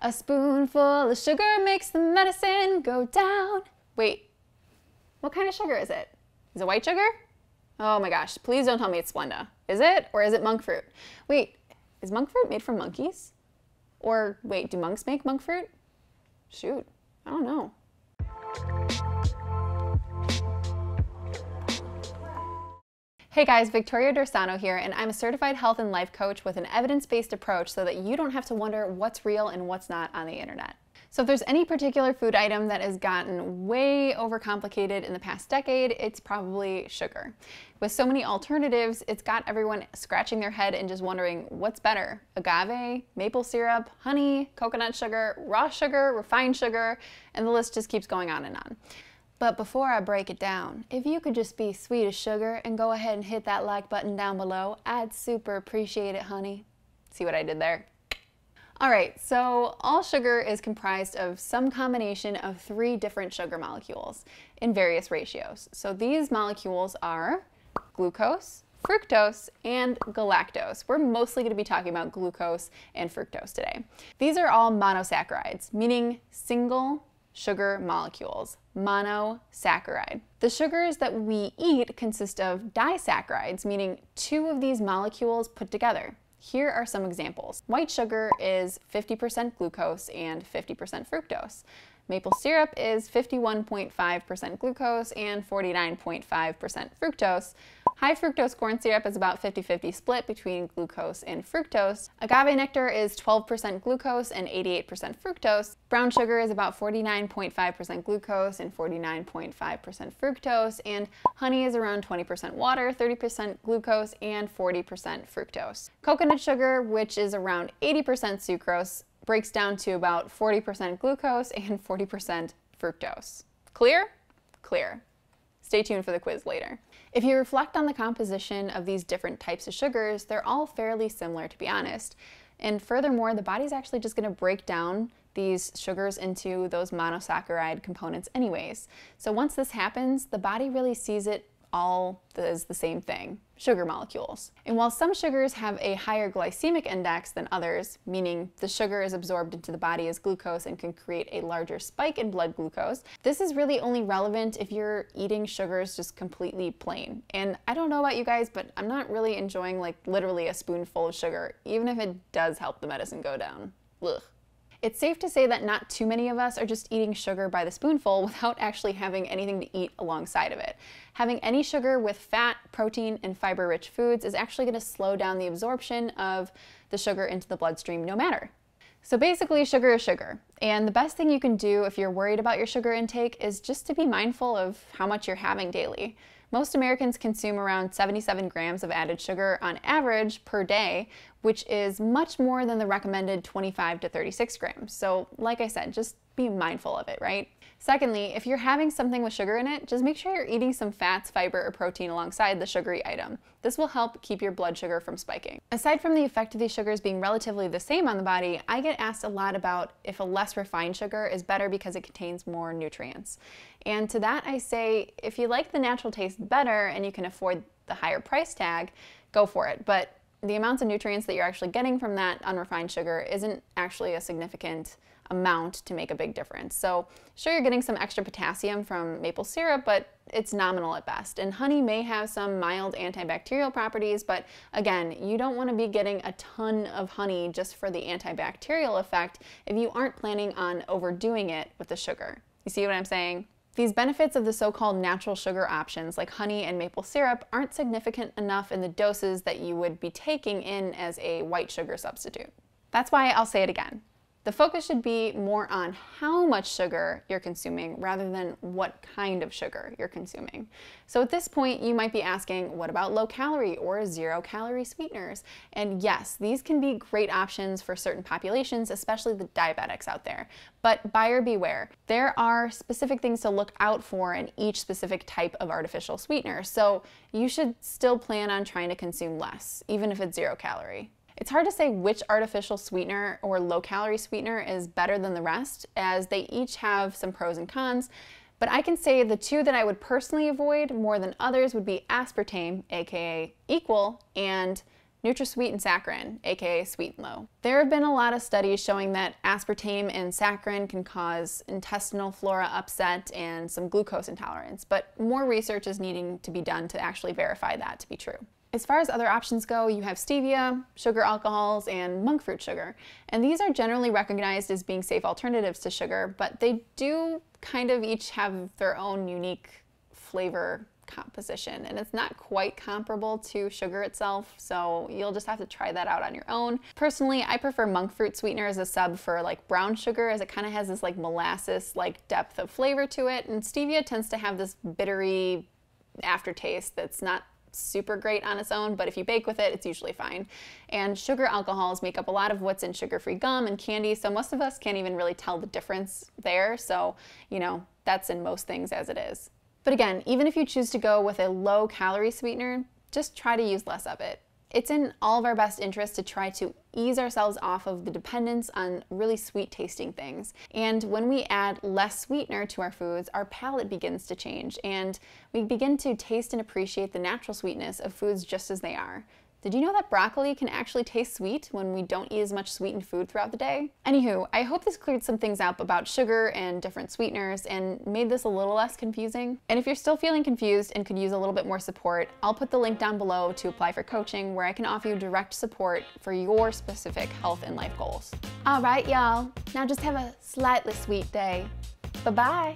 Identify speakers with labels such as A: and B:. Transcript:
A: A spoonful of sugar makes the medicine go down. Wait, what kind of sugar is it? Is it white sugar? Oh my gosh, please don't tell me it's Splenda. Is it? Or is it monk fruit? Wait, is monk fruit made from monkeys? Or wait, do monks make monk fruit? Shoot, I don't know. Hey guys, Victoria Dorsano here, and I'm a certified health and life coach with an evidence-based approach so that you don't have to wonder what's real and what's not on the internet. So if there's any particular food item that has gotten way overcomplicated in the past decade, it's probably sugar. With so many alternatives, it's got everyone scratching their head and just wondering what's better: agave, maple syrup, honey, coconut sugar, raw sugar, refined sugar, and the list just keeps going on and on. But before I break it down, if you could just be sweet as sugar and go ahead and hit that like button down below, I'd super appreciate it, honey. See what I did there? Alright, so all sugar is comprised of some combination of 3 different sugar molecules in various ratios. So these molecules are glucose, fructose, and galactose. We're mostly going to be talking about glucose and fructose today. These are all monosaccharides, meaning single sugar molecules, monosaccharide. The sugars that we eat consist of disaccharides, meaning 2 of these molecules put together. Here are some examples. White sugar is 50% glucose and 50% fructose. Maple syrup is 51.5% glucose and 49.5% fructose. High fructose corn syrup is about 50-50 split between glucose and fructose. Agave nectar is 12% glucose and 88% fructose. Brown sugar is about 49.5% glucose and 49.5% fructose. And honey is around 20% water, 30% glucose, and 40% fructose. Coconut sugar, which is around 80% sucrose, breaks down to about 40% glucose and 40% fructose. Clear? Clear. Stay tuned for the quiz later. If you reflect on the composition of these different types of sugars, they're all fairly similar, to be honest. And furthermore, the body's actually just going to break down these sugars into those monosaccharide components anyways. So once this happens, the body really sees it all as the same thing: sugar molecules. And while some sugars have a higher glycemic index than others, meaning the sugar is absorbed into the body as glucose and can create a larger spike in blood glucose, this is really only relevant if you're eating sugars just completely plain. And I don't know about you guys, but I'm not really enjoying like literally a spoonful of sugar, even if it does help the medicine go down. Ugh. It's safe to say that not too many of us are just eating sugar by the spoonful without actually having anything to eat alongside of it. Having any sugar with fat, protein, and fiber-rich foods is actually going to slow down the absorption of the sugar into the bloodstream no matter. So basically, sugar is sugar. And the best thing you can do if you're worried about your sugar intake is just to be mindful of how much you're having daily. Most Americans consume around 77 grams of added sugar on average per day, which is much more than the recommended 25 to 36 grams. So like I said, just be mindful of it, right? Secondly, if you're having something with sugar in it, just make sure you're eating some fats, fiber, or protein alongside the sugary item. This will help keep your blood sugar from spiking. Aside from the effect of these sugars being relatively the same on the body, I get asked a lot about if a less refined sugar is better because it contains more nutrients. And to that I say, if you like the natural taste better and you can afford the higher price tag, go for it. But the amounts of nutrients that you're actually getting from that unrefined sugar isn't actually a significant amount to make a big difference. So sure, you're getting some extra potassium from maple syrup, but it's nominal at best. And honey may have some mild antibacterial properties, but again, you don't want to be getting a ton of honey just for the antibacterial effect if you aren't planning on overdoing it with the sugar. You see what I'm saying? These benefits of the so-called natural sugar options like honey and maple syrup aren't significant enough in the doses that you would be taking in as a white sugar substitute. That's why I'll say it again. The focus should be more on how much sugar you're consuming rather than what kind of sugar you're consuming. So at this point, you might be asking, what about low-calorie or zero-calorie sweeteners? And yes, these can be great options for certain populations, especially the diabetics out there. But buyer beware. There are specific things to look out for in each specific type of artificial sweetener. So you should still plan on trying to consume less, even if it's zero-calorie. It's hard to say which artificial sweetener or low-calorie sweetener is better than the rest, as they each have some pros and cons, but I can say the 2 that I would personally avoid more than others would be aspartame, aka Equal, and NutraSweet and saccharin, aka sweet and low. There have been a lot of studies showing that aspartame and saccharin can cause intestinal flora upset and some glucose intolerance, but more research is needing to be done to actually verify that to be true. As far as other options go, you have stevia, sugar alcohols, and monk fruit sugar. And these are generally recognized as being safe alternatives to sugar, but they do kind of each have their own unique flavor composition, and it's not quite comparable to sugar itself, so you'll just have to try that out on your own. Personally, I prefer monk fruit sweetener as a sub for like brown sugar, as it kind of has this like molasses like depth of flavor to it, and stevia tends to have this bittery aftertaste that's not super great on its own, but if you bake with it, it's usually fine. And sugar alcohols make up a lot of what's in sugar-free gum and candy, so most of us can't even really tell the difference there, so you know, that's in most things as it is. But again, even if you choose to go with a low-calorie sweetener, just try to use less of it. It's in all of our best interest to try to ease ourselves off of the dependence on really sweet tasting things. And when we add less sweetener to our foods, our palate begins to change and we begin to taste and appreciate the natural sweetness of foods just as they are. Did you know that broccoli can actually taste sweet when we don't eat as much sweetened food throughout the day? Anywho, I hope this cleared some things up about sugar and different sweeteners and made this a little less confusing. And if you're still feeling confused and could use a little bit more support, I'll put the link down below to apply for coaching where I can offer you direct support for your specific health and life goals. All right, y'all. Now just have a slightly sweet day. Bye-bye.